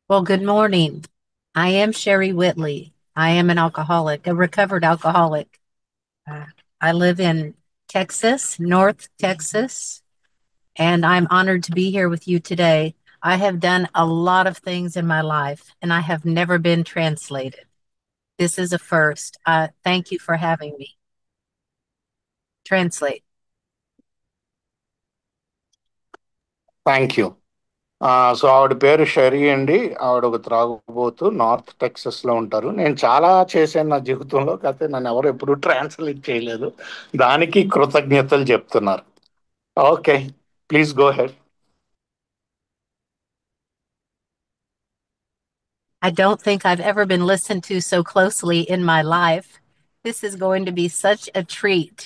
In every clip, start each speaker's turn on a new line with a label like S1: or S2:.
S1: Well, good morning. I am Sherry Whitley. I am an alcoholic, a recovered alcoholic. Uh, I live in Texas, North Texas, and I'm honored to be here with you today. I have done a lot of things in my life, and I have never been translated. This is a first. Thank you for having me. Translate.
S2: Thank you. So ఆవిడ పేరు షెరీ అండి. ఆవిడ ఒక త్రాగుబోతు, north Texas లో ఉంటారు. నేను చాలా చేశాను నా జీవితంలో, కాకపోతే నన్ను ఎవరు ఎప్పుడు ట్రాన్స్లేట్ చేయలేదు. దానికి కృతజ్ఞతలు చెప్తున్నారు. Okay, please go head.
S1: I don't think I've ever been listened to so closely in my life. This is going to be such a treat.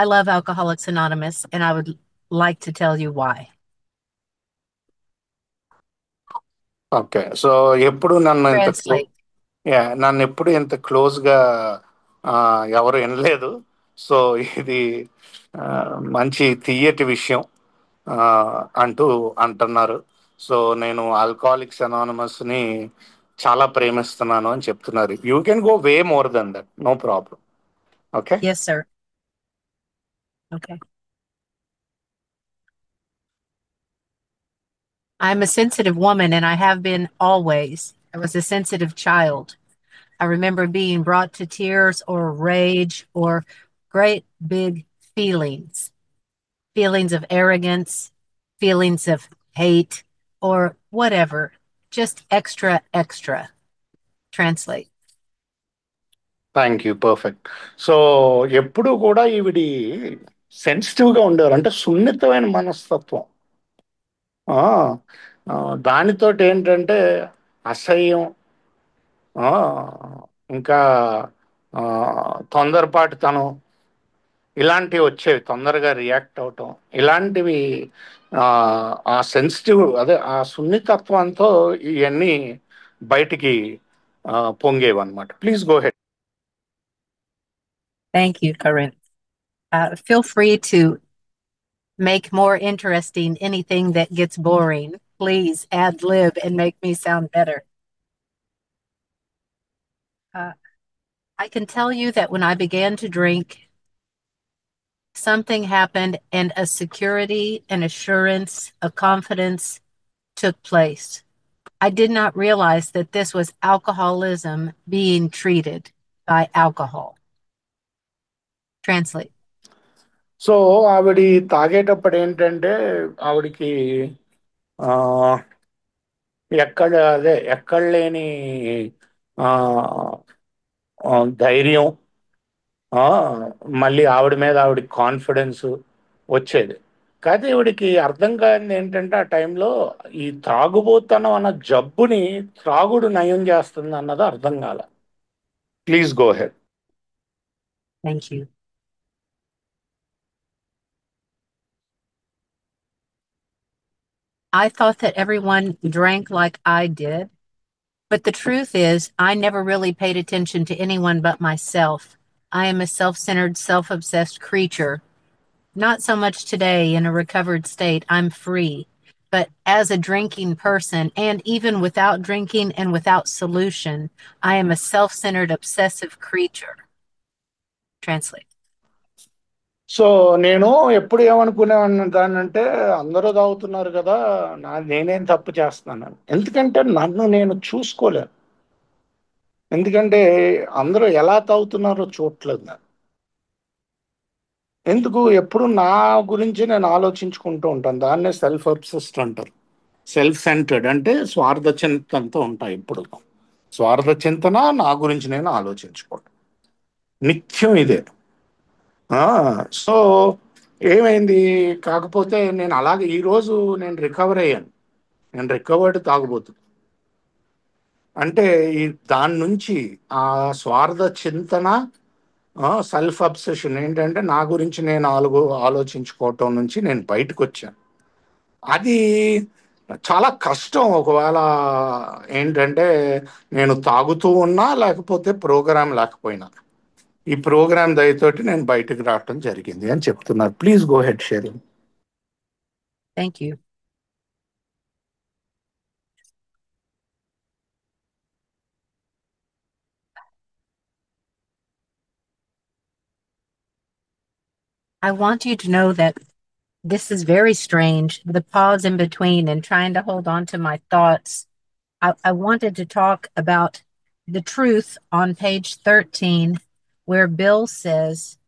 S1: I love Alcoholics Anonymous, and I would like to tell you why.
S2: Okay, so ఎప్పుడు నన్ను ఇంత
S1: Translate.
S2: నన్ను ఎప్పుడు ఇంత క్లోజ్గా ఎవరు వినలేదు. So ఇది ఆ, మంచి తీయటి విషయం ఆ, అంటూ అంటున్నారు. సో నేను ఆల్కహాలిక్స్ అనానమస్ని చాలా ప్రేమిస్తున్నాను అని చెప్తున్నారు. You can go way more than that, no problem. Okay.
S1: Yes, sir. Okay. I'm a sensitive woman, and I have been always. I was a sensitive child. I remember being brought to tears or rage or great big feelings, feelings of arrogance, feelings of hate, or whatever. Just extra, extra. Translate.
S2: Thank you, perfect. So ఎప్పుడు కూడా ఈవిడి సెన్సిటివ్గా ఉండేవారు, అంటే సున్నితమైన మనస్తత్వం. ఆ, దానితోటి ఏంటంటే అసహ్యం, ఆ, ఇంకా ఆ, తొందరపాటుతనం, ఇలాంటివి వచ్చేవి, తొందరగా రియాక్ట్ అవటం, ఇలాంటివి. ఆ ఆ సెన్సిటివ్, అదే ఆ సున్నితత్వంతో ఇవన్నీ బయటికి పొంగేవి అనమాట. Please go head.
S1: Thank you, Corinne. Feel free to make more interesting anything that gets boring. Please ad lib and make me sound better. Uh, I can tell you that when I began to drink, something happened and a security, an assurance, a confidence took place. I did not realize that this was alcoholism being treated by alcohol. Translate.
S2: So ఆవిడ తాగేటప్పుడు ఏంటంటే ఆవిడికి ఆ, ఎక్కడ లేని ఆ, ధైర్యం, ఆ, మళ్ళీ ఆవిడ మీద ఆవిడ కాన్ఫిడెన్స్ వచ్చేది. కాకపోతే ఈవిడికి అర్థం కానిది ఏంటంటే ఆ టైంలో ఈ త్రాగుబోతనం అన్న జబ్బుని త్రాగుడు నయం చేస్తుంది అన్నది అర్థం కాల. Please go head.
S1: Thank you. I thought that everyone drank like I did, but the truth is, I never really paid attention to anyone but myself. I am a self centered, self obsessed creature. Not so much today in a recovered state. I'm free. But as a drinking person, and even without drinking and without solution, I am a self centered, obsessive creature. Translate.
S2: So నేను ఎప్పుడు ఏమనుకునేవాడిని దాన్నంటే, అందరూ తాగుతున్నారు కదా, నేనేం తప్పు చేస్తున్నాను, ఎందుకంటే నన్ను నేను చూసుకోలేను. ఎందుకంటే అందరూ ఎలా తాగుతున్నారో చూడట్లేదు నాకు. ఎందుకు ఎప్పుడు నా గురించి నేను ఆలోచించుకుంటూ ఉంటాను. దాన్నే సెల్ఫ్ అబ్సెస్డ్ అంటారు. సెల్ఫ్ సెంటర్డ్ అంటే స్వార్థ చింతనతో ఉంటాయి. ఇప్పుడు స్వార్థ చింతన, నా గురించి నేను ఆలోచించుకోవడం, నిత్యం ఇదే. సో ఏమైంది, కాకపోతే నేను అలాగే ఈరోజు నేను రికవర్ అయ్యాను. నేను రికవర్డ్ తాగుబోతు. అంటే ఈ దాని నుంచి ఆ స్వార్థ చింతన, సెల్ఫ్ అబ్సెషన్ ఏంటంటే నా గురించి నేను ఆలోచించుకోవటం నుంచి నేను బయటకు వచ్చాను. అది చాలా కష్టం. ఒకవేళ ఏంటంటే నేను తాగుతూ ఉన్నా, లేకపోతే ప్రోగ్రాం లేకపోయినా, ఈ ప్రోగ్రాం దయతోటి నేను బయటకు రావటం జరిగింది అని చెప్తున్నారు. Please go head sharing.
S1: Thank you. I want you to know that this is very strange, the pause in between and trying to hold on to my thoughts. I wanted to talk about the truth on page 13, where Bill says,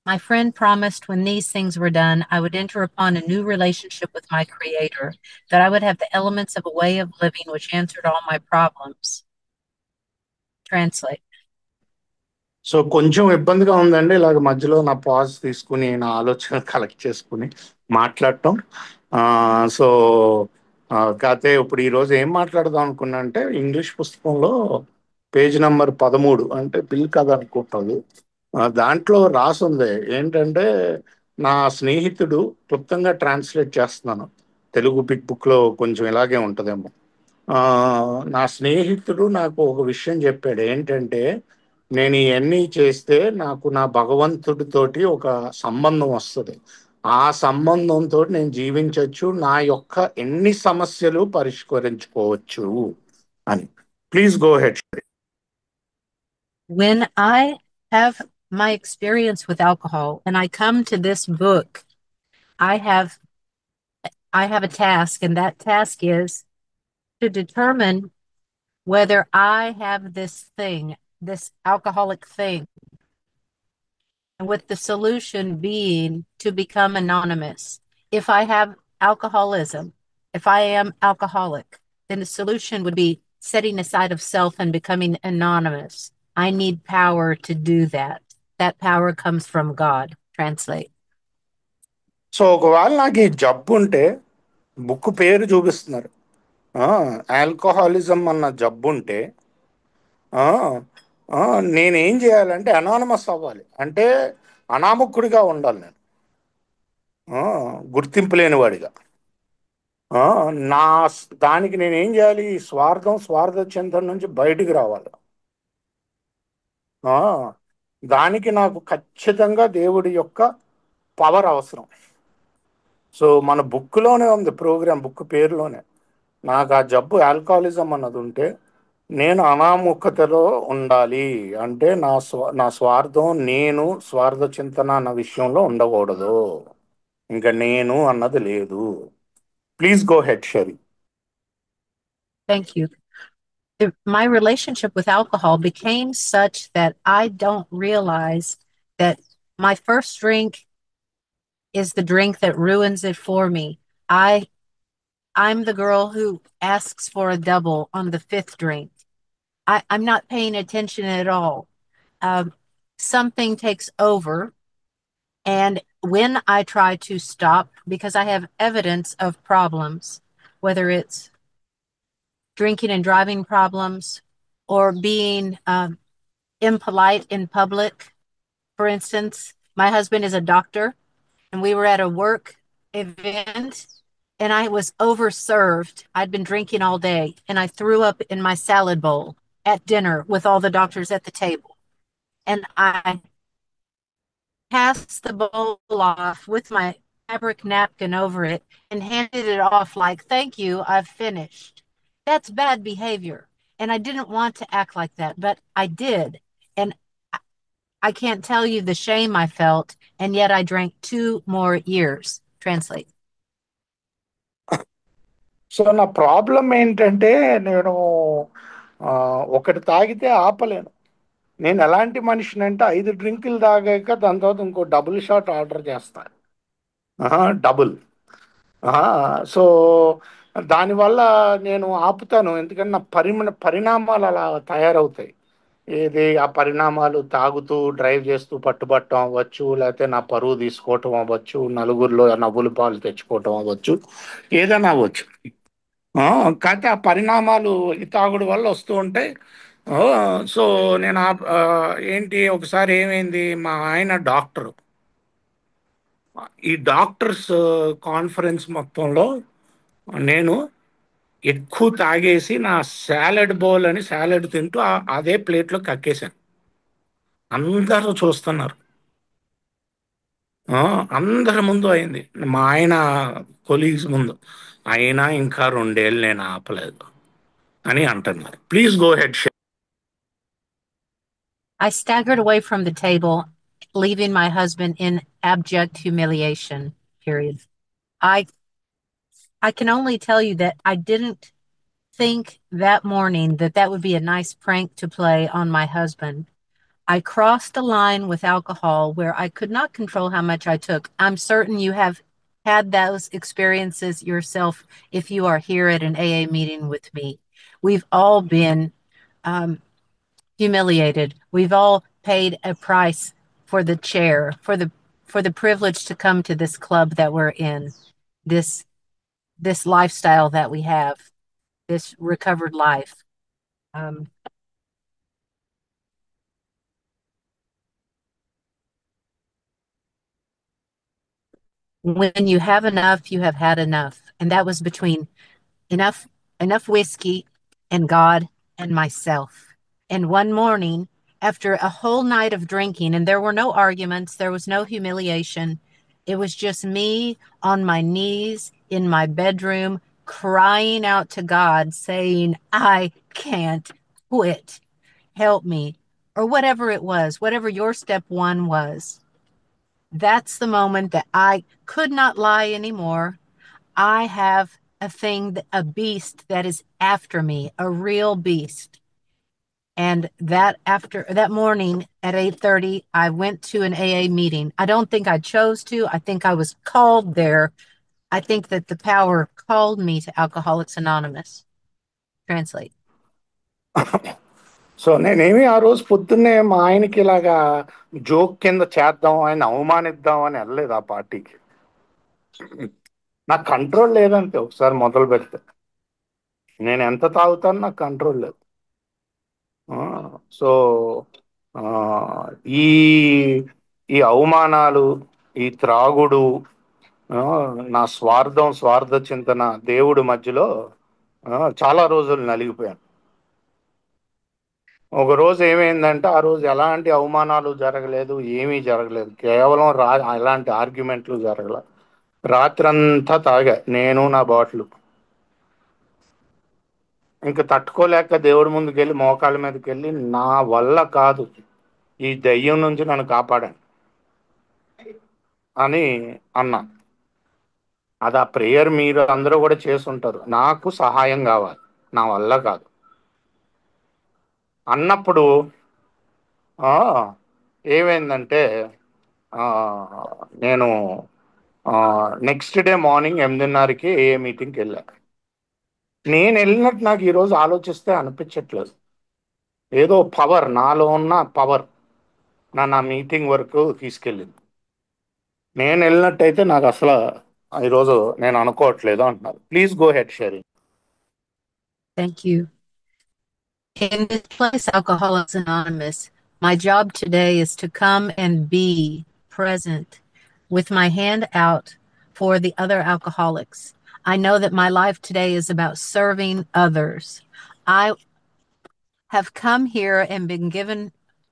S1: my friend promised when these things were done, I would enter upon a new relationship with my Creator, that I would have the elements of a way of living which answered all my problems. Translate.
S2: So కొంచెం ఇబ్బందిగా ఉందండి ఇలాగ మధ్యలో నా pause తీసుకుని నా ఆలోచన collect చేసుకుని మాట్లాడటం. సో కాకపోతే ఇప్పుడు ఈరోజు ఏం మాట్లాడదాం అనుకున్నా అంటే ఇంగ్లీష్ పుస్తకంలో పేజ్ నెంబర్ 13 అంటే బిల్ కథ అనుకుంటుంది. దాంట్లో రాసుంది ఏంటంటే నా స్నేహితుడు, క్లుప్తంగా ట్రాన్స్లేట్ చేస్తున్నాను, తెలుగు బిగ్ బుక్లో కొంచెం ఇలాగే ఉంటుందేమో. ఆ, నా స్నేహితుడు నాకు ఒక విషయం చెప్పాడు ఏంటంటే నేను ఇవన్నీ చేస్తే నాకు నా భగవంతుడితోటి ఒక సంబంధం వస్తుంది, ఆ సంబంధంతో నేను జీవించవచ్చు, నా యొక్క ఎన్ని సమస్యలు పరిష్కరించుకోవచ్చు అని. Please go head.
S1: When I have my experience with alcohol and I come to this book, I have I have a task, and that task is to determine whether I have this thing, this alcoholic thing, and with the solution being to become anonymous. If I have alcoholism, if I am alcoholic, then the solution would be setting aside of self and becoming anonymous. I need power to do that. That power comes from God. Translate.
S2: So ఒకవేళ నాకు ఈ జబ్బు ఉంటే, book పేరు చూపిస్తున్నారు, alcoholism అన్న జబ్బు ఉంటే నేనేం చేయాలంటే అనానమస్ అవ్వాలి, అంటే అనామకుడిగా ఉండాలి నేను, గుర్తింపు లేనివాడిగా. నా దానికి నేనేం చేయాలి? స్వార్థ చింతన నుంచి బయటికి రావాలి. దానికి నాకు ఖచ్చితంగా దేవుడి యొక్క పవర్ అవసరం. సో మన బుక్లోనే ఉంది, ప్రోగ్రామ్ బుక్ పేరులోనే, నాకు ఆ జబ్బు ఆల్కహాలిజం అన్నది ఉంటే నేను అనాముఖతలో ఉండాలి, అంటే నా స్వార్థం, నేను స్వార్థ చింతన అన్న విషయంలో ఉండకూడదు, ఇంకా నేను అన్నది లేదు. Please go head షెరీ.
S1: Thank you. My relationship with alcohol became such that I don't realize that my first drink is the drink that ruins it for me. I'm the girl who asks for a double on the fifth drink. I'm not paying attention at all. Um, Something takes over, and when I try to stop, because I have evidence of problems, whether it's drinking and driving problems or being impolite in public. For instance, my husband is a doctor, and we were at a work event, and I was overserved. I'd been drinking all day, and I threw up in my salad bowl at dinner with all the doctors at the table. And I passed the bowl off with my fabric napkin over it and handed it off like, thank you, I've finished. That's bad behavior. And I didn't want to act like that, but I did. And I can't tell you the shame I felt. And yet I drank 2 more years. Translate.
S2: So నా problem ఏంటంటే నేను ఒకటి తాగితే ఆపలేను. నేను ఎలాంటి మనిషిని అంటే 5 డ్రింకులు తాగాక దాని తర్వాత ఇంకో డబుల్ షాట్ ఆర్డర్ చేస్తాను, డబుల్. సో దానివల్ల నేను ఆపుతాను, ఎందుకంటే నా పరిణామాలు అలా తయారవుతాయి. ఇది ఆ పరిణామాలు తాగుతూ డ్రైవ్ చేస్తూ పట్టుబట్టడం అవ్వచ్చు, లేకపోతే నా పరువు తీసుకోవటం అవ్వచ్చు, నలుగురిలో నవ్వులు పాలు తెచ్చుకోవటం అవ్వచ్చు, ఏదైనా అవ్వచ్చు. కాకపోతే ఆ పరిణామాలు ఈ తాగుడు వల్ల వస్తూ ఉంటాయి. సో నేను ఏంటి, ఒకసారి ఏమైంది, మా ఆయన డాక్టరు, ఈ డాక్టర్స్ కాన్ఫరెన్స్ మొత్తంలో నేను ఎక్కువ తాగేసి నా సాలడ్ బౌల్ అని సాలడ్ తింటూ అదే ప్లేట్లో కక్కేశాను. అందరూ చూస్తున్నారు, అందరి ముందు అయింది, మా ఆయన కొలీగ్స్ ముందు. అయినా ఇంకా 2 ఏళ్ళు నేను ఆపలేదు అని అంటున్నారు. Please go head.
S1: I staggered away from the table leaving my husband in abject humiliation, period. I I can only tell you that I didn't think that morning that that would be a nice prank to play on my husband. I crossed the line with alcohol where I could not control how much I took. I'm certain you have had those experiences yourself if you are here at an AA meeting with me. We've all been um, humiliated. We've all paid a price for the chair, for the privilege to come to this club that we're in, this this lifestyle that we have, this recovered life. Um, when you have enough, you have had enough, and that was between enough whiskey and God and myself. And one morning, after a whole night of drinking, and there were no arguments, there was no humiliation, it was just me on my knees in my bedroom crying out to God, saying, I can't quit. Help me. Or whatever it was, whatever your step one was. That's the moment that I could not lie anymore. I have a thing, a beast that is after me, a real beast. And that after that morning at 8:30, I went to an AA meeting. I don't think I chose to. I think I was called there. I think that the power called me to Alcoholics Anonymous. Translate.
S2: So నేనేమి ఆ రోజు పొద్దున్నే మా ఆయనకి ఇలాగా joke కింద చేద్దాం, ఆయన అవమానిద్దాం అని వెళ్ళలేదు ఆ పార్టీకి. నాకు కంట్రోల్ లేదంటే ఒకసారి మొదలు పెడితే నేను ఎంత తాగుతాను నాకు కంట్రోల్ లేదు. సో ఆ, ఈ ఈ అవమానాలు, ఈ త్రాగుడు, ఆ, నా స్వార్థ చింతన దేవుడి మధ్యలో చాలా రోజులు నలిగిపోయాను. ఒక రోజు ఏమైందంటే ఆ రోజు ఎలాంటి అవమానాలు జరగలేదు, ఏమీ జరగలేదు, కేవలం ఎలాంటి ఆర్గ్యుమెంట్లు జరగలేదు. రాత్రంతా తాగా నేను నా బాటిల్. ఇంకా తట్టుకోలేక దేవుడి ముందుకు వెళ్ళి మోకాళ్ళ మీదకి వెళ్ళి నా వల్ల కాదు, ఈ దయ్యం నుంచి నన్ను కాపాడండి అని అన్నా. అది ఆ ప్రేయర్ మీరు అందరూ కూడా చేసుంటారు. నాకు సహాయం కావాలి, నా వల్ల కాదు అన్నప్పుడు ఆ, ఏమైందంటే ఆ, నేను నెక్స్ట్ డే మార్నింగ్ 8:30కి ఏ మీటింగ్కి వెళ్ళాను. నేను వెళ్ళినట్టు నాకు ఈరోజు ఆలోచిస్తే అనిపించట్లేదు. ఏదో పవర్, నాలో ఉన్న పవర్ నా మీటింగ్ వరకు తీసుకెళ్ళింది. నేను వెళ్ళినట్టయితే నాకు అసలు ఈరోజు నేను అనుకోవట్లేదు అంటున్నారు. Please go head sharing.
S1: Thank you. In this place, Alcoholics Anonymous, my job today is to come and be present with my hand out for the other alcoholics. I know that my life today is about serving others. I have come here and been given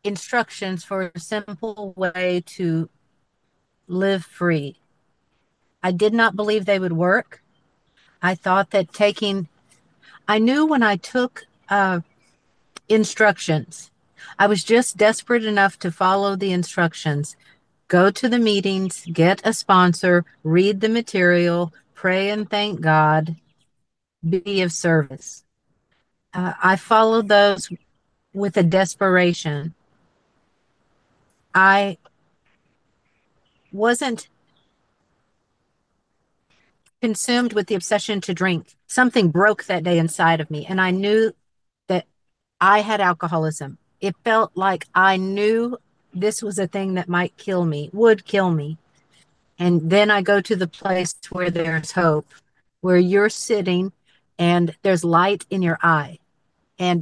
S1: instructions for a simple way to live free. I did not believe they would work. I thought that I knew when I took instructions, I was just desperate enough to follow the instructions. Go to the meetings, get a sponsor, read the material, pray and thank God, be of service. I followed those with a desperation. I wasn't consumed with the obsession to drink. Something broke that day inside of me, and I knew that I had alcoholism. It felt like I knew this was a thing that might kill me, would kill me. And then I go to the place where there's hope, where you're sitting and there's light in your eye and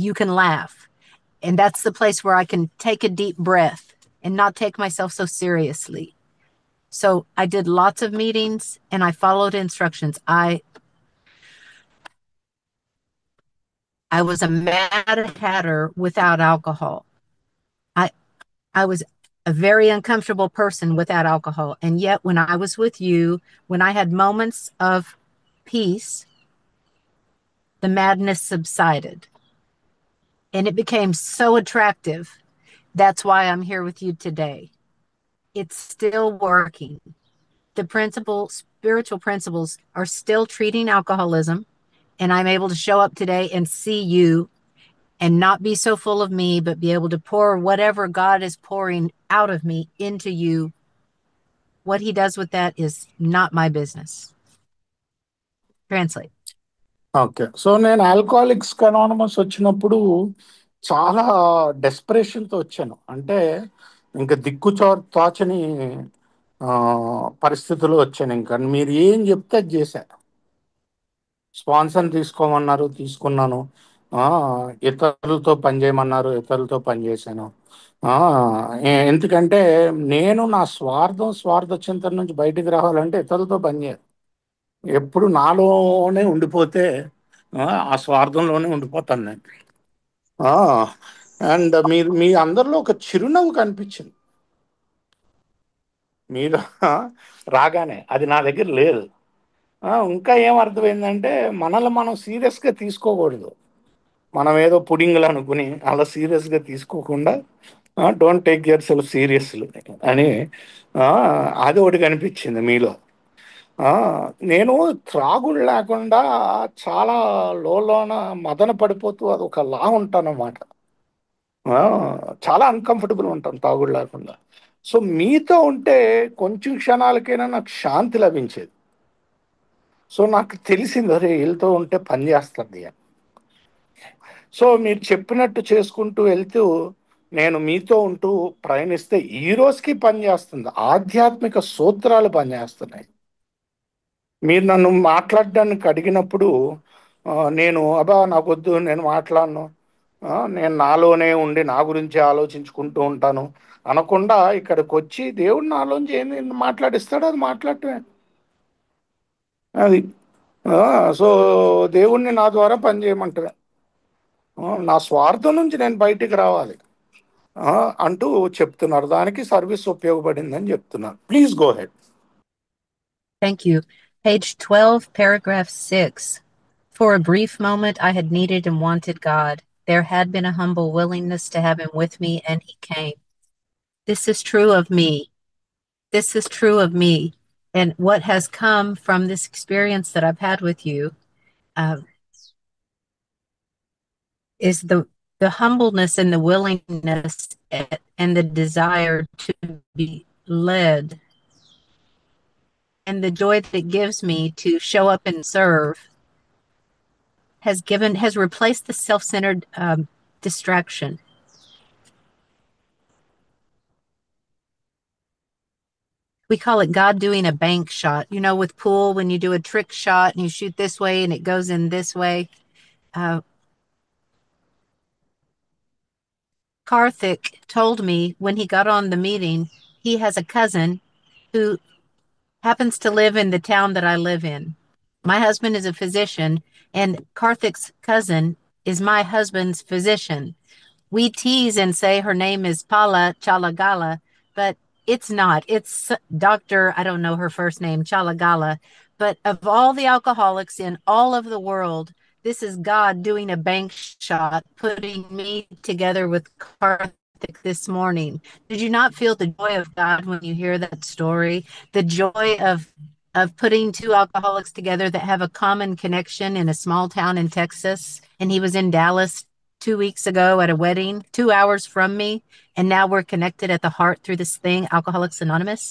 S1: you can laugh. And that's the place where I can take a deep breath and not take myself so seriously. So I did lots of meetings and I followed instructions. I was a mad hatter without alcohol. I I was a very uncomfortable person without alcohol. And yet when I was with you, when I had moments of peace, the madness subsided. And it became so attractive. That's why I'm here with you today. It's still working. The spiritual principles are still treating alcoholism. And I'm able to show up today and see you and not be so full of me, but be able to pour whatever God is pouring out of me into you. What he does with that is not my business. Translate.
S2: Okay. So నేను alcoholics anonymous వచ్చినప్పుడు చాలా డెస్పరేషన్‌తో వచ్చాను. అంటే ఇంక తోచని పరిస్థితిలో వచ్చానింక. మీరు ఏం చెప్తే అది చేశా. స్పాన్సర్‌ని తీసుకోమన్నారు, తీసుకున్నాను. ఇతరులతో పని చేయమన్నారు, ఇతరులతో పని చేశాను. ఎందుకంటే నేను నా స్వార్థ చింతన నుంచి బయటికి రావాలంటే ఇతరులతో పని చేయాలి. ఎప్పుడు నాలోనే ఉండిపోతే ఆ స్వార్థంలోనే ఉండిపోతాను నేను. అండ్ మీరు మీ అందరిలో ఒక చిరునవ్వు కనిపించింది. మీరు రాగానే అది నా దగ్గర లేదు. ఇంకా ఏం అర్థమైందంటే మనల్ని మనం సీరియస్గా తీసుకోకూడదు. మనం ఏదో పుడింగులు అనుకుని అలా సీరియస్గా తీసుకోకుండా don't take your self seriously అని ఆ, అది ఒకటి కనిపించింది మీలో. ఆ, నేను త్రాగుడు లేకుండా చాలా లోన మదన పడిపోతూ అది ఒక లా ఉంటానన్నమాట. ఆ, చాలా అన్కంఫర్టబుల్ ఉంటాను తాగుడు లేకుండా. సో మీతో ఉంటే కొంచెం క్షణాలకైనా నాకు శాంతి లభించేది. సో నాకు తెలిసింది, అరే వీళ్ళతో ఉంటే పని చేస్తుంది అని. సో మీరు చెప్పినట్టు చేసుకుంటూ వెళ్తూ నేను మీతో ఉంటూ ప్రయాణిస్తే ఈ రోజుకి పని చేస్తుంది. ఆధ్యాత్మిక సూత్రాలు పనిచేస్తున్నాయి. మీరు నన్ను మాట్లాడడానికి అడిగినప్పుడు నేను అబ్బా నాకొద్దు, నేను మాట్లాడను, నేను నాలోనే ఉండి నా గురించి ఆలోచించుకుంటూ ఉంటాను అనకుండా ఇక్కడికి వచ్చి దేవుడు నాలోంచి ఏంది మాట్లాడిస్తాడో అది మాట్లాడటమే. అది సో దేవుణ్ణి నా ద్వారా పని చేయమంటారు. నా స్వార్థం నుంచి నేను బయటికి రావాలి ఆ, అంటూ చెప్తున్నారు. దానికి సర్వీస్ ఉపయోగపడిందని చెప్తున్నారు. Please go head.
S1: Thank you. Page 12, paragraph 6. For a brief moment, I had needed and wanted God. There had been a humble willingness to have him with me, and he came. This is true of me. This is true of me. And what has come from this experience that I've had with you uh, is the humbleness and the willingness and the desire to be led, and the joy that it gives me to show up and serve has replaced the self-centered distraction. We call it God doing a bank shot. You know, with pool, when you do a trick shot and you shoot this way and it goes in this way. Karthik told me when he got on the meeting, he has a cousin who happens to live in the town that I live in. My husband is a physician, and Karthik's cousin is my husband's physician. We tease and say her name is Pala Chalagala, but it's not. It's Dr. I don't know her first name, Chalagala. But of all the alcoholics in all of the world, this is God doing a bank shot, putting me together with Karthik this morning. Did you not feel the joy of God when you hear that story? The joy of putting two alcoholics together that have a common connection in a small town in Texas. And he was in Dallas 2 weeks ago at a wedding, 2 hours from me. And now we're connected at the heart through this thing, Alcoholics Anonymous.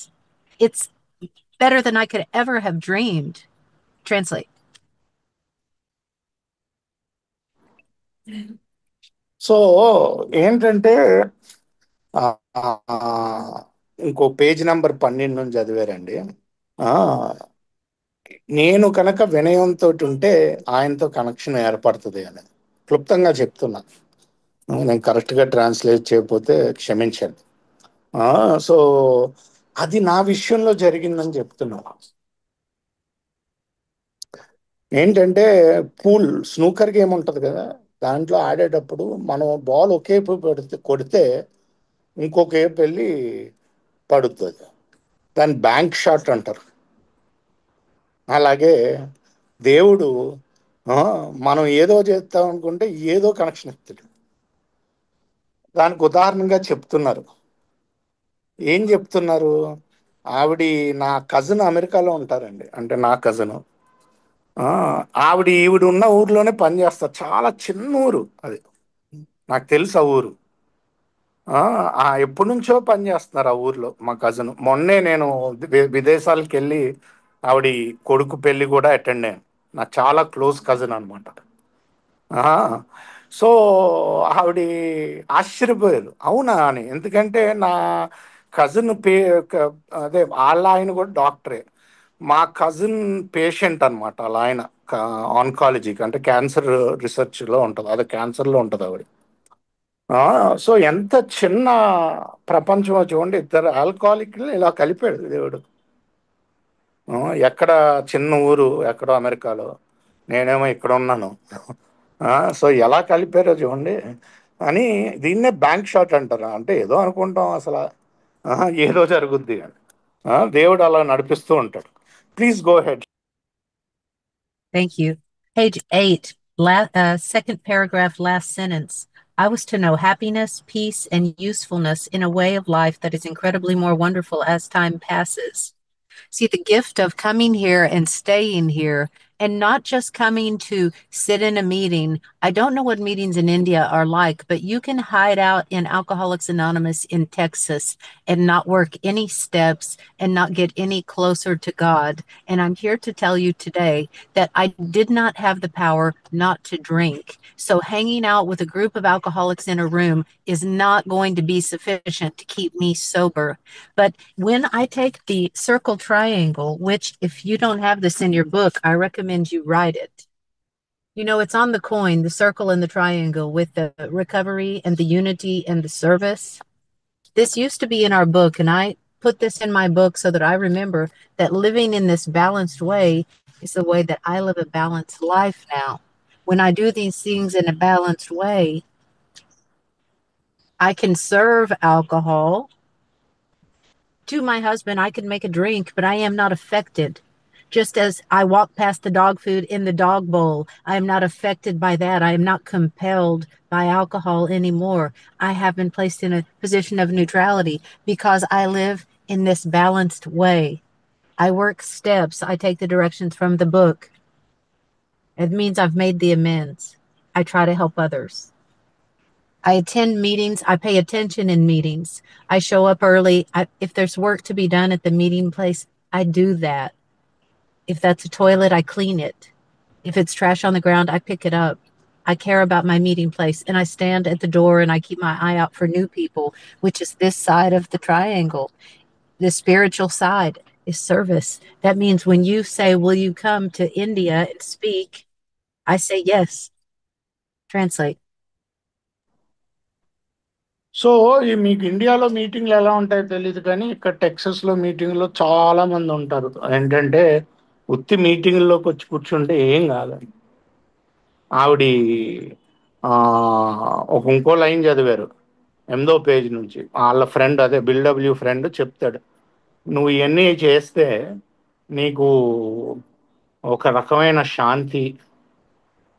S1: It's better than I could ever have dreamed. Translate.
S2: So ఏంటంటే ఆ, ఆ, ఇంకో page number 12 నుంచి చదివారండి. ఆ, నేను కనుక వినయంతో ఉంటే ఆయనతో కనెక్షన్ ఏర్పడుతుంది అని క్లుప్తంగా చెప్తున్నా. నేను కరెక్ట్గా ట్రాన్స్లేట్ చేయకపోతే క్షమించండి. సో అది నా విషయంలో జరిగిందని చెప్తున్నా. ఏంటంటే స్నూకర్ గేమ్ ఉంటుంది కదా, దాంట్లో ఆడేటప్పుడు మనం బాల్ ఒకే కొడితే ఇంకొక వైపు వెళ్ళి పడుతుంది. దాన్ని బ్యాంక్ షాట్ అంటారు. అలాగే దేవుడు మనం ఏదో చేస్తాం అనుకుంటే ఏదో కనెక్షన్ ఇస్తాడు. దానికి ఉదాహరణగా చెప్తున్నారు. ఏం చెప్తున్నారు? ఆవిడ నా కజిన్ అమెరికాలో ఉంటారండి, అంటే నా కజిన్. ఈవిడ ఉన్న ఊర్లోనే పని చేస్తారు. చాలా చిన్న ఊరు అది, నాకు తెలుసు ఆ ఊరు. ఎప్పటి నుంచో పని చేస్తున్నారు ఆ ఊర్లో మా కజిన్. మొన్నే నేను విదేశాలకు వెళ్ళి ఆవిడ కొడుకు పెళ్లి కూడా అటెండ్ అయ్యాను. నాకు చాలా క్లోజ్ కజిన్ అనమాట. సో ఆవిడ ఆశ్చర్యపోయారు, అవునా అని. ఎందుకంటే నా కజిన్ అదే వాళ్ళ ఆయన కూడా డాక్టరే. మా కజిన్ పేషెంట్ అనమాట వాళ్ళ ఆయన. ఆన్కాలజీకి అంటే క్యాన్సర్ రీసెర్చ్లో ఉంటుంది, అదే క్యాన్సర్లో ఉంటుంది ఆవిడ. సో ఎంత చిన్న ప్రపంచమో చూడండి, ఇద్దరు ఆల్కహాలిక్లు ఇలా కలిపాడు దేవుడు. ఆ, ఎక్కడ చిన్న ఊరు ఎక్కడో అమెరికాలో, నేనేమో ఇక్కడ ఉన్నాను. సో ఎలా కలిపారో చూడండి అని. దీన్నే బ్యాంక్ షాట్ అంటారు. అంటే ఏదో అనుకుంటాం అసలు, ఏదో జరుగుద్ది అని. దేవుడు అలా నడిపిస్తూ ఉంటాడు. Please go head.
S1: Thank you. Page 8, second paragraph, last sentence. I was to know happiness, peace, and usefulness in a way of life that is incredibly more wonderful as time passes. See, the gift of coming here and staying here and not just coming to sit in a meeting. I don't know what meetings in India are like, but you can hide out in Alcoholics Anonymous in Texas and not work any steps and not get any closer to God. And I'm here to tell you today that I did not have the power not to drink. So hanging out with a group of alcoholics in a room is not going to be sufficient to keep me sober. But when I take the circle triangle, which if you don't have this in your book, I recommend you write it. You know, it's on the coin, the circle and the triangle with the recovery and the unity and the service. This used to be in our book, and I put this in my book so that I remember that living in this balanced way is the way that I live a balanced life now. When I do these things in a balanced way, I can serve alcohol to my husband. I can make a drink, but I am not affected. Just as I walk past the dog food in the dog bowl, I am not affected by that. I am not compelled by alcohol anymore. I have been placed in a position of neutrality because I live in this balanced way. I work steps. I take the directions from the book. It means I've made the amends. I try to help others. I attend meetings. I pay attention in meetings. I show up early. If there's work to be done at the meeting place, I do that. If that's a toilet, I clean it. If it's trash on the ground, I pick it up. I care about my meeting place and I stand at the door and I keep my eye out for new people, which is this side of the triangle. The spiritual side is service. That means when you say, will you come to India and speak? I say yes. Translate.
S2: So ఈ మీకు ఇండియాలో మీటింగ్లు ఎలా ఉంటాయో తెలియదు, కానీ ఇక్కడ టెక్సస్లో మీటింగ్లో చాలా మంది ఉంటారు. ఏంటంటే ఉత్తి మీటింగ్లోకి వచ్చి కూర్చుంటే ఏం కాదండి. ఆవిడ ఆ, ఒక ఇంకో లైన్ చదివారు 8వ పేజీ నుంచి. వాళ్ళ ఫ్రెండ్, అదే బిల్డబ్ల్యూ ఫ్రెండ్ చెప్తాడు, నువ్వు ఇవన్నీ చేస్తే నీకు ఒక రకమైన శాంతి,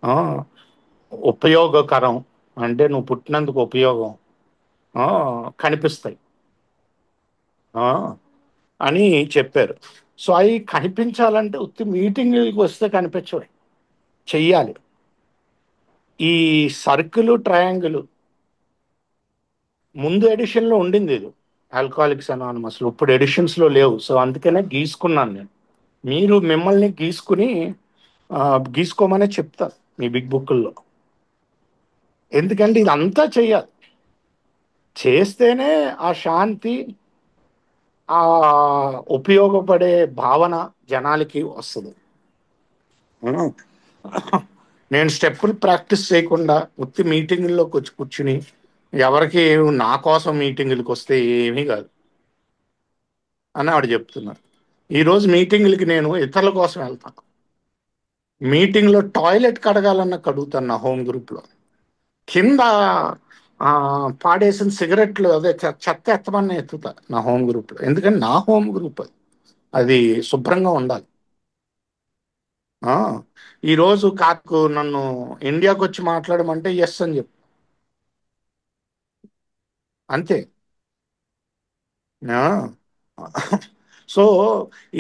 S2: ఆ, ఉపయోగకరం, అంటే నువ్వు పుట్టినందుకు ఉపయోగం ఆ, కనిపిస్తాయి ఆ, అని చెప్పారు. సో అవి కనిపించాలంటే ఉత్తి మీటింగ్కి వస్తే కనిపించవు, చెయ్యాలి. ఈ సర్కిల్ ట్రయాంగిల్ ముందు ఎడిషన్లో ఉండింది ఇది, ఆల్కహాలిక్స్ అనానిమస్లో. ఇప్పుడు ఎడిషన్స్లో లేవు. సో అందుకనే గీసుకున్నాను నేను. మీరు మిమ్మల్ని ఆ, గీసుకోమనే చెప్తా మీ బిగ్ బుక్ల్లో. ఎందుకంటే ఇదంతా చెయ్యాలి, చేస్తేనే ఆ శాంతి, ఆ ఉపయోగపడే భావన జనాలకి వస్తుంది. నేను స్టెప్పులు ప్రాక్టీస్ చేయకుండా ఉత్తి మీటింగుల్లోకి వచ్చి కూర్చుని ఎవరికి నా కోసం మీటింగులకు వస్తే ఏమీ కాదు అని ఆవిడ చెప్తున్నారు. ఈరోజు మీటింగులకి నేను ఇతరుల కోసం వెళ్తాను. మీటింగ్లో టాయిలెట్ కడగాలన్న కడుగుతాను నా హోమ్ గ్రూప్లో. కింద పాడేసిన సిగరెట్లు, అదే చెత్త ఎత్తమన్నా ఎత్తుతా నా హోమ్ గ్రూప్లో. ఎందుకంటే నా హోమ్ గ్రూప్ అది, అది శుభ్రంగా ఉండాలి. ఆ, ఈరోజు కాకు నన్ను ఇండియాకి వచ్చి మాట్లాడమంటే ఎస్ అని చెప్పు, అంతే. ఆ. సో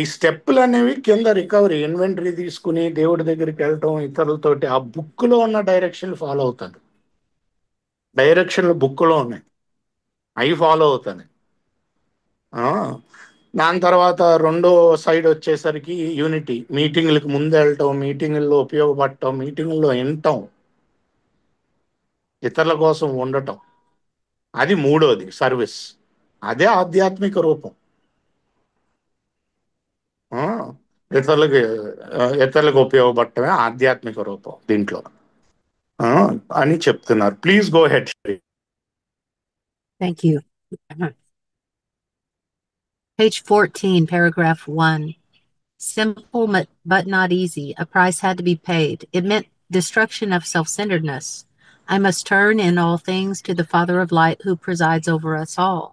S2: ఈ స్టెప్పులు అనేవి కింద రికవరీ ఇన్వెంటరీ తీసుకుని దేవుడి దగ్గరికి వెళ్ళటం ఇతరులతోటి ఆ బుక్లో ఉన్న డైరెక్షన్ ఫాలో అవుతాను. డైరెక్షన్లు బుక్లో ఉన్నాయి, అవి ఫాలో అవుతాను. ఆ, దాని తర్వాత రెండో సైడ్ వచ్చేసరికి యూనిటీ, మీటింగ్లకు ముందు వెళ్ళటం, మీటింగుల్లో ఉపయోగపడటం, మీటింగుల్లో వినటం, ఇతరుల కోసం ఉండటం. అది మూడోది సర్వీస్. అదే ఆధ్యాత్మిక రూపం. ఆ, ఇతరులకి ఇతరులకు ఉపయోగపడటమే ఆధ్యాత్మిక రూపం దీంట్లో ఆ, అని చెప్తున్నారు. Please go head.
S1: Thank you. Page 14, paragraph 1. Simple but not easy. A price had to be paid. It meant destruction of self-centeredness. I must turn in all things to the Father of light who presides over us all.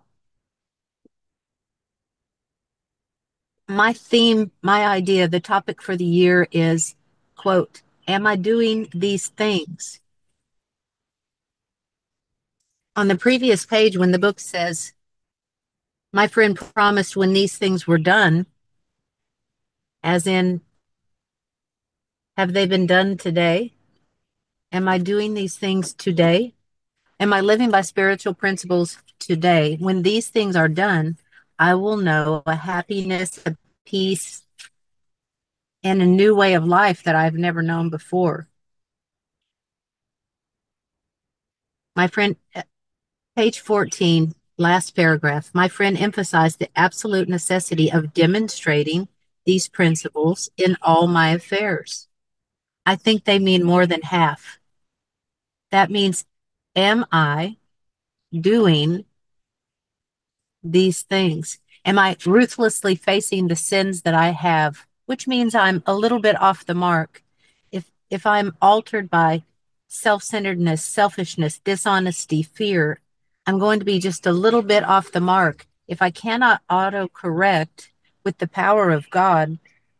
S1: My theme, my idea, the topic for the year is, quote, am I doing these things? On the previous page, when the book says, my friend promised when these things were done, as in, have they been done today? Am I doing these things today? Am I living by spiritual principles today? When these things are done, I will know a happiness, a peace, and a new way of life that I've never known before. My friend, page 14, last paragraph, my friend emphasized the absolute necessity of demonstrating these principles in all my affairs. I think they mean more than half. That means, am I doing these things? Am I ruthlessly facing the sins that I have? Which means I'm a little bit off the mark. If I'm altered by self-centeredness, selfishness, dishonesty, fear, I'm going to be just a little bit off the mark. If I cannot auto-correct with the power of God,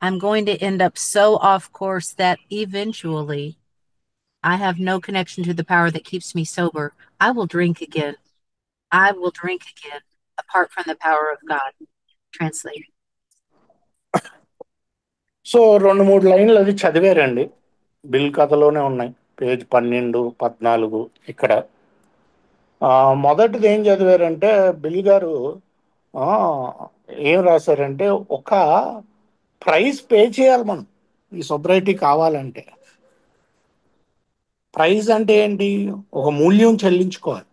S1: I'm going to end up so off course that eventually I have no connection to the power that keeps me sober. I will drink again. I will drink again apart from the power of God. Translate.
S2: So 2-3 లైన్లు అది చదివారండి. Bill కథలోనే ఉన్నాయి, page 12-14 ఇక్కడ. మొదటిది ఏం చదివారంటే bill గారు ఆ, ఏం రాశారంటే ఒక ప్రైస్ పే చేయాలి మనం ఈ సొబ్రైటీ కావాలంటే. ప్రైజ్ అంటే ఏంటి? ఒక మూల్యం చెల్లించుకోవాలి.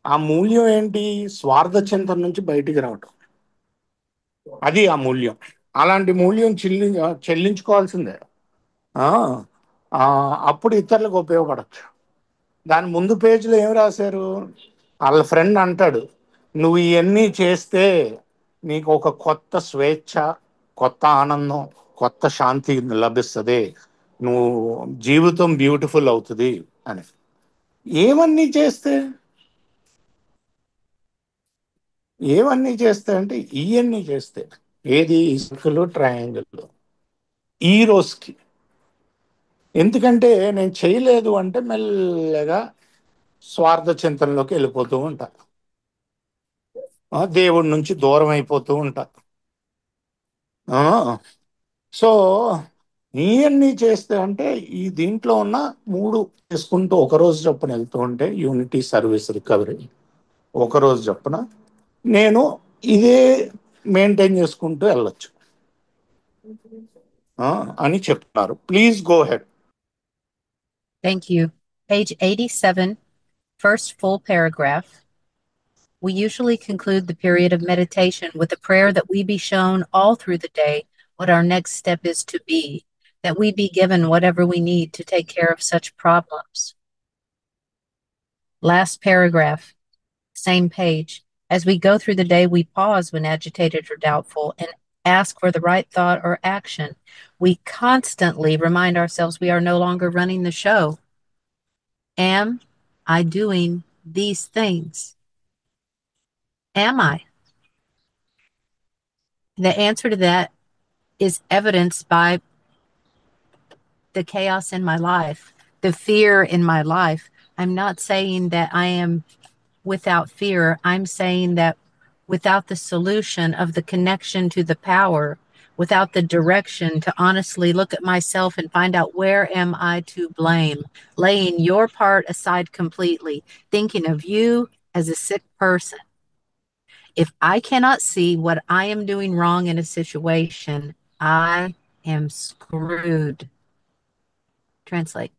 S2: ఆ మూల్యం ఏంటి? స్వార్థ చింతన నుంచి బయటికి రావటం. అది ఆ మూల్యం. అలాంటి మూల్యం చెల్లించుకోవాల్సిందే. ఆ, ఆ, అప్పుడు ఇతరులకు ఉపయోగపడచ్చు. దాని ముందు పేజీలో ఏం రాశారు? వాళ్ళ ఫ్రెండ్ అంటాడు, నువ్వు ఇవన్నీ చేస్తే నీకు ఒక కొత్త స్వేచ్ఛ, కొత్త ఆనందం, కొత్త శాంతి లభిస్తుంది, నువ్వు జీవితం బ్యూటిఫుల్ అవుతుంది అని. ఏమన్నీ చేస్తే ఏమన్నీ చేస్తే అంటే ఇవన్నీ చేస్తే ఏది? సర్కిల్, ట్రయాంగిల్ ఈ రోజుకి. ఎందుకంటే నేను చేయలేదు అంటే మెల్లగా స్వార్థ చింతనలోకి వెళ్ళిపోతూ ఉంటా, దేవుడి నుంచి దూరం అయిపోతూ ఉంటా. సో ఇవన్నీ చేస్తే అంటే ఈ దీంట్లో ఉన్న మూడు చేసుకుంటూ ఒకరోజు చొప్పున వెళ్తూ ఉంటే యూనిటీ, సర్వీస్, రికవరీ, ఒకరోజు చొప్పున నేను ఇదే మెయింటైన్ చేసుకుంటూ వెళ్ళొచ్చు అని చెప్తున్నారు. Please go head.
S1: Thank you. Page 87, first full paragraph. We usually conclude the period of meditation with a prayer that we be shown all through the day what our next step is to be, that we be given whatever we need to take care of such problems. Last paragraph, same page. As we go through the day, we pause when agitated or doubtful and ask for the right thought or action. We constantly remind ourselves we are no longer running the show. Am I doing these things? Am I? The answer to that is evidenced by the chaos in my life, the fear in my life. I'm not saying that I am without fear. I'm saying that without the solution of the connection to the power, without the direction to honestly look at myself and find out where am I to blame, laying your part aside completely, thinking of you as a sick person. If I cannot see what I am doing wrong in a situation, I am screwed. Translate.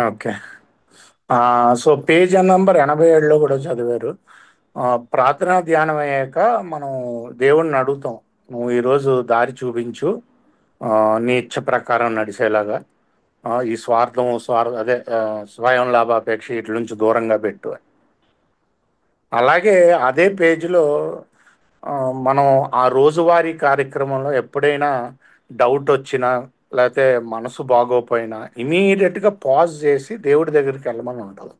S2: Okay. So page number 87లో కూడా చదివారు. ప్రార్థనా ధ్యానం అయ్యాక మనం దేవుణ్ణి అడుగుతాం, నువ్వు ఈరోజు దారి చూపించు, ఆ, నీ ఇచ్చ ప్రకారం నడిచేలాగా, ఈ అదే స్వయం లాభాపేక్ష ఇట్ల నుంచి దూరంగా పెట్టు అని. అలాగే అదే పేజీలో ఆ, మనం ఆ రోజువారీ కార్యక్రమంలో ఎప్పుడైనా డౌట్ వచ్చినా లేకపోతే మనసు బాగోపోయినా ఇమీడియట్గా పాజ్ చేసి దేవుడి దగ్గరికి వెళ్ళమని ఉంటుంది.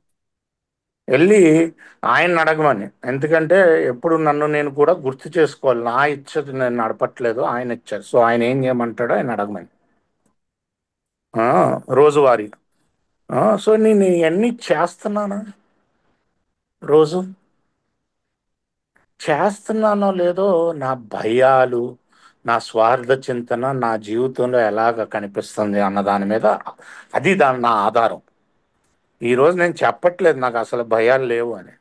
S2: వెళ్ళి ఆయన అడగమని. ఎందుకంటే ఎప్పుడు నన్ను నేను కూడా గుర్తు చేసుకోవాలి, నా ఇచ్చది నేను నడపట్లేదు, ఆయన ఇచ్చారు. సో ఆయన ఏం చేయమంటాడో ఆయన అడగమని. ఆ, రోజువారీ. సో నేను ఇవన్నీ చేస్తున్నానా? రోజు చేస్తున్నానో లేదో నా భయాలు, నా స్వార్థ చింతన నా జీవితంలో ఎలాగ కనిపిస్తుంది అన్న దాని మీద, నా ఆధారం. ఈరోజు నేను చెప్పట్లేదు నాకు అసలు భయాలు లేవు అని.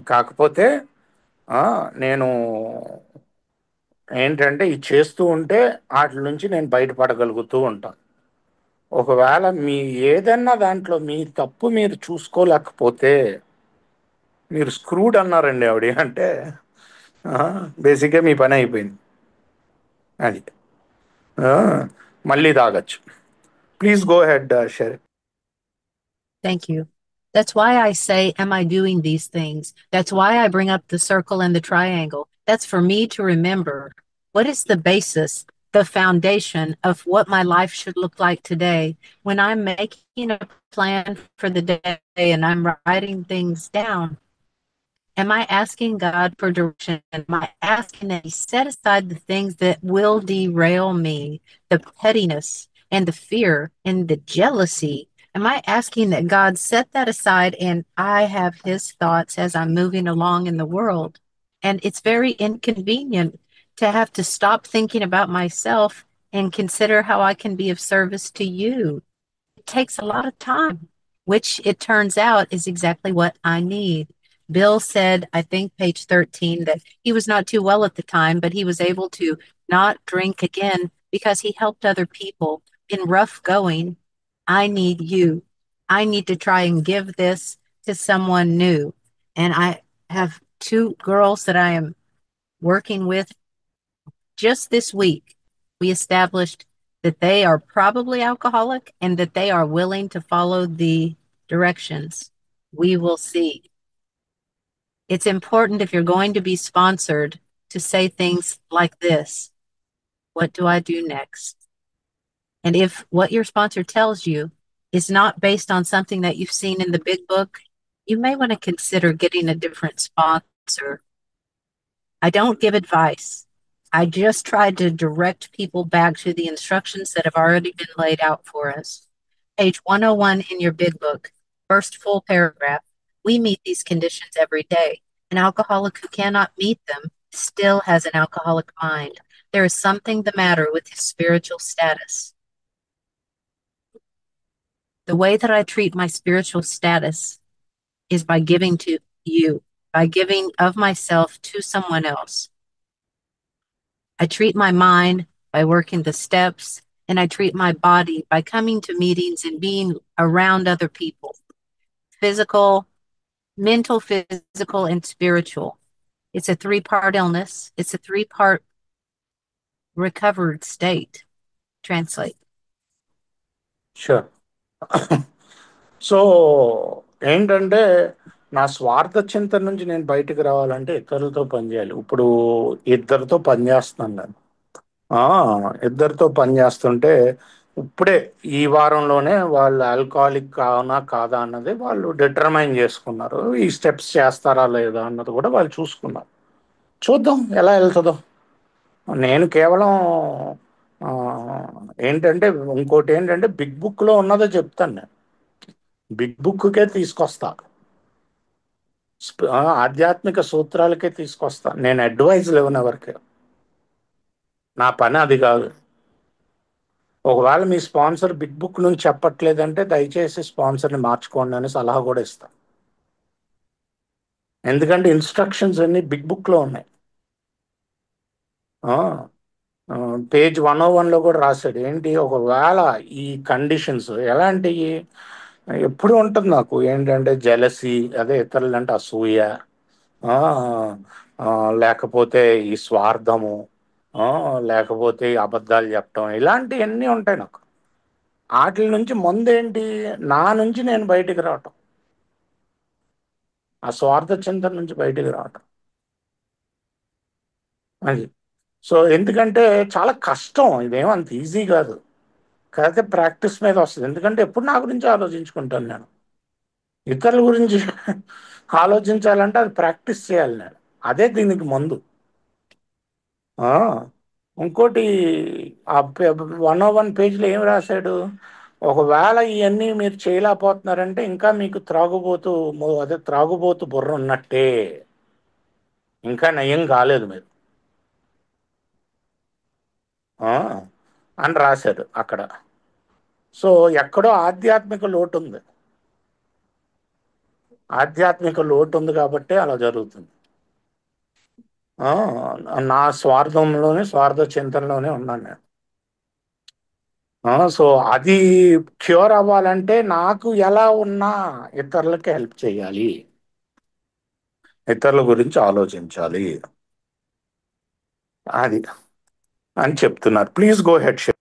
S2: కాకపోతే ఆ, నేను ఏంటంటే ఇది చేస్తూ ఉంటే వాటి నుంచి నేను బయటపడగలుగుతూ ఉంటాను. ఒకవేళ మీ ఏదన్నా దాంట్లో మీ తప్పు మీరు చూసుకోలేకపోతే మీరు స్క్రూడ్ అన్నారండి ఆవిడ. అంటే బేసిక్గా మీ పని అయిపోయింది అది. ఆ, మళ్ళీ తాగొచ్చు. Please go ahead sir.
S1: Thank you. That's why I say, am I doing these things? That's why I bring up the circle and the triangle. That's for me to remember what is the basis, the foundation of what my life should look like today when I'm making a plan for the day and I'm writing things down. Am I asking God for direction? Am I asking that He set aside the things that will derail me, the pettiness and the fear and the jealousy? Am I asking that God set that aside and I have His thoughts as I'm moving along in the world? And it's very inconvenient to have to stop thinking about myself and consider how I can be of service to you. It takes a lot of time, which it turns out is exactly what I need. Bill said, I think page 13, that he was not too well at the time, but he was able to not drink again because he helped other people in rough going. I need you. I need to try and give this to someone new. And I have two girls that I am working with just this week. We established that they are probably alcoholic and that they are willing to follow the directions. We will see. It's important if you're going to be sponsored to say things like this. What do I do next? And if what your sponsor tells you is not based on something that you've seen in the big book, you may want to consider getting a different sponsor. I don't give advice. I just try to direct people back to the instructions that have already been laid out for us. Page 101 in your big book, first full paragraph. We meet these conditions every day. An alcoholic who cannot meet them still has an alcoholic mind. There is something the matter with his spiritual status. The way that I treat my spiritual status is by giving to you, by giving of myself to someone else. I treat my mind by working the steps, and I treat my body by coming to meetings and being around other people. Physical, mental, physical, and spiritual. It's a three-part illness. It's a three-part recovered state. Translate.
S2: Sure. So ఏంటంటే నా స్వార్థ చింతన నుంచి నేను బయటకు రావాలంటే ఇతరులతో పనిచేయాలి. ఇప్పుడు ఇద్దరితో పనిచేస్తున్నాను నేను. ఇద్దరితో పనిచేస్తుంటే ఇప్పుడే ఈ వారంలోనే వాళ్ళు ఆల్కహాలిక్ కానా కాదా అన్నది వాళ్ళు డిటర్మైన్ చేసుకున్నారు. ఈ స్టెప్స్ చేస్తారా లేదా అన్నది కూడా వాళ్ళు చూసుకున్నారు. చూద్దాం ఎలా వెళ్తుందో. నేను కేవలం ఆ, ఏంటంటే ఇంకోటి ఏంటంటే బిగ్ బుక్లో ఉన్నదో చెప్తాను నేను. బిగ్ బుక్కే తీసుకొస్తా. ఆధ్యాత్మిక సూత్రాలకే తీసుకొస్తా, నేను అడ్వైజ్ లేవని ఎవరికి. నా పని అది కాదు. ఒకవేళ మీ స్పాన్సర్ బిగ్ బుక్ నుంచి చెప్పట్లేదంటే దయచేసి స్పాన్సర్ని మార్చుకోండి అని సలహా కూడా ఇస్తాను. ఎందుకంటే ఇన్స్ట్రక్షన్స్ అన్ని బిగ్ బుక్లో ఉన్నాయి. పేజ్ 101లో కూడా రాశాడు ఏంటి, ఒకవేళ ఈ కండిషన్స్ ఎలాంటివి ఎప్పుడు ఉంటుంది నాకు ఏంటంటే జలసి, అదే ఇతరులంటే అసూయ, ఆ, ఆ, లేకపోతే ఈ స్వార్థము, ఆ, లేకపోతే ఈ అబద్ధాలు చెప్పటం, ఇలాంటివన్నీ ఉంటాయి నాకు. వాటి నుంచి ముందేంటి, నా నుంచి నేను బయటికి రావటం, ఆ స్వార్థ చింతన నుంచి బయటికి రావటం అది. సో ఎందుకంటే చాలా కష్టం, ఇదేమో అంత ఈజీ కాదు. కాకపోతే ప్రాక్టీస్ మీద వస్తుంది, ఎందుకంటే ఎప్పుడు నా గురించి ఆలోచించుకుంటాను నేను. ఇతరుల గురించి ఆలోచించాలంటే అది ప్రాక్టీస్ చేయాలి నేను. అదే దీనికి ముందు. ఆ, ఇంకోటి, ఆ 101 పేజీలో ఏం రాశాడు, ఒకవేళ ఇవన్నీ మీరు చేయలేకపోతున్నారంటే ఇంకా మీకు అదే త్రాగుబోతు బుర్ర ఉన్నట్టే, ఇంకా నయం కాలేదు మీరు, ఆ, అని రాశాడు అక్కడ. సో ఎక్కడో ఆధ్యాత్మిక లోటు ఉంది, ఆధ్యాత్మిక లోటు ఉంది కాబట్టి అలా జరుగుతుంది. ఆ, నా స్వార్థ చింతనలోనే ఉన్నాను నేను. సో అది క్యూర్ అవ్వాలంటే నాకు ఎలా ఉన్నా ఇతరులకి హెల్ప్ చేయాలి, ఇతరుల గురించి ఆలోచించాలి, అది అని చెప్తున్నారు. Please go head.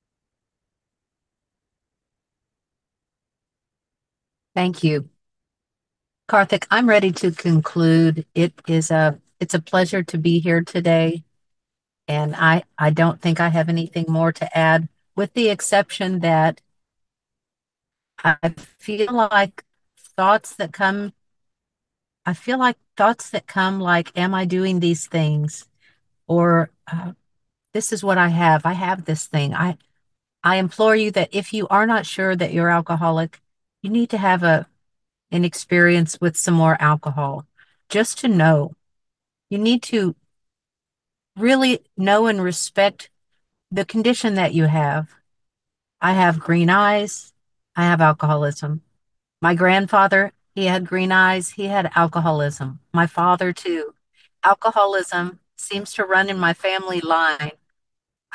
S1: Thank you. Karthik, I'm ready to conclude. It's a pleasure to be here today, and I don't think I have anything more to add, with the exception that I feel like thoughts that come I feel like thoughts that come like, am I doing these things? Or this is what I have. I have this thing. I implore you that if you are not sure that you're alcoholic, you need to have an experience with some more alcohol just to know. You need to really know and respect the condition that you have. I have green eyes. I have alcoholism. My grandfather, he had green eyes. He had alcoholism. My father, too. Alcoholism seems to run in my family line.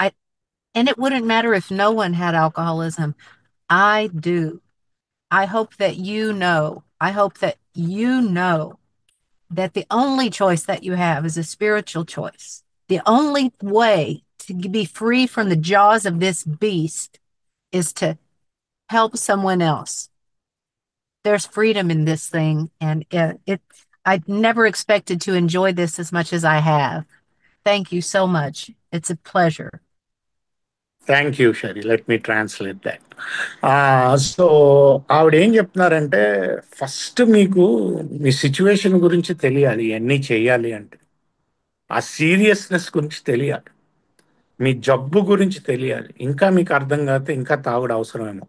S1: I and it wouldn't matter if no one had alcoholism. I do. I hope that you know. I hope that you know that the only choice that you have is a spiritual choice. The only way to be free from the jaws of this beast is to help someone else. There's freedom in this thing, and I never expected to enjoy this as much as I have. Thank you so much. It's a pleasure.
S2: Thank you Shari, let me translate that. So ఆవిడ ఏం చెప్తున్నారంటే, first మీకు మీ situation గురించి తెలియాలి, ఇవన్నీ చేయాలి అంటే ఆ సీరియస్నెస్ గురించి తెలియాలి, మీ జబ్బు గురించి తెలియాలి. ఇంకా మీకు అర్థం కాకపోతే ఇంకా తాగుడు అవసరమేమో,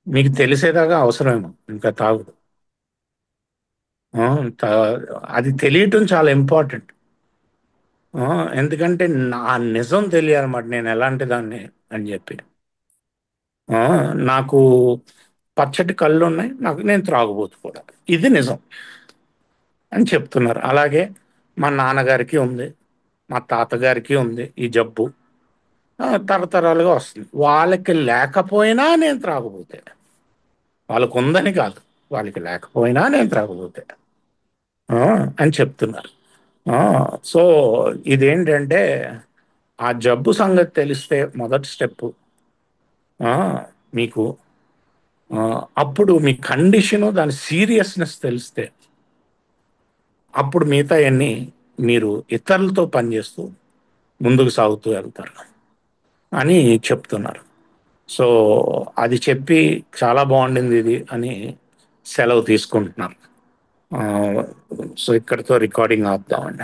S2: మీకు తెలిసేదాకా అవసరమేమో ఇంకా తాగుడు. ఆ, తా- అది తెలియటం చాలా ఇంపార్టెంట్. ఎందుకంటే నా నిజం తెలియాలన్నమాట, నేను ఎలాంటి దాన్ని అని చెప్పి. నాకు పచ్చటి కళ్ళు ఉన్నాయి, నేను త్రాగుబోతు కూడా, ఇది నిజం అని చెప్తున్నారు. అలాగే మా నాన్నగారికి ఉంది, మా తాతగారికి ఉంది ఈ జబ్బు, తరతరాలుగా వస్తుంది. వాళ్ళకి లేకపోయినా నేను త్రాగబోతే, వాళ్ళకు ఉందని కాదు, వాళ్ళకి లేకపోయినా నేను త్రాగబోతే, ఆ, అని చెప్తున్నారు. ఆ, సో ఇదేంటంటే ఆ జబ్బు సంగతి తెలిస్తే మొదటి స్టెప్, మీకు అప్పుడు మీ కండిషను దాని సీరియస్నెస్ తెలిస్తే అప్పుడు మిగతా అన్ని మీరు ఇతరులతో పనిచేస్తూ ముందుకు సాగుతూ వెళ్తారు అని చెప్తున్నారు. సో అది చెప్పి చాలా బాగుండింది ఇది అని సెలవు తీసుకుంటున్నాను. సో ఇక్కడితో రికార్డింగ్ ఆపుదామండి.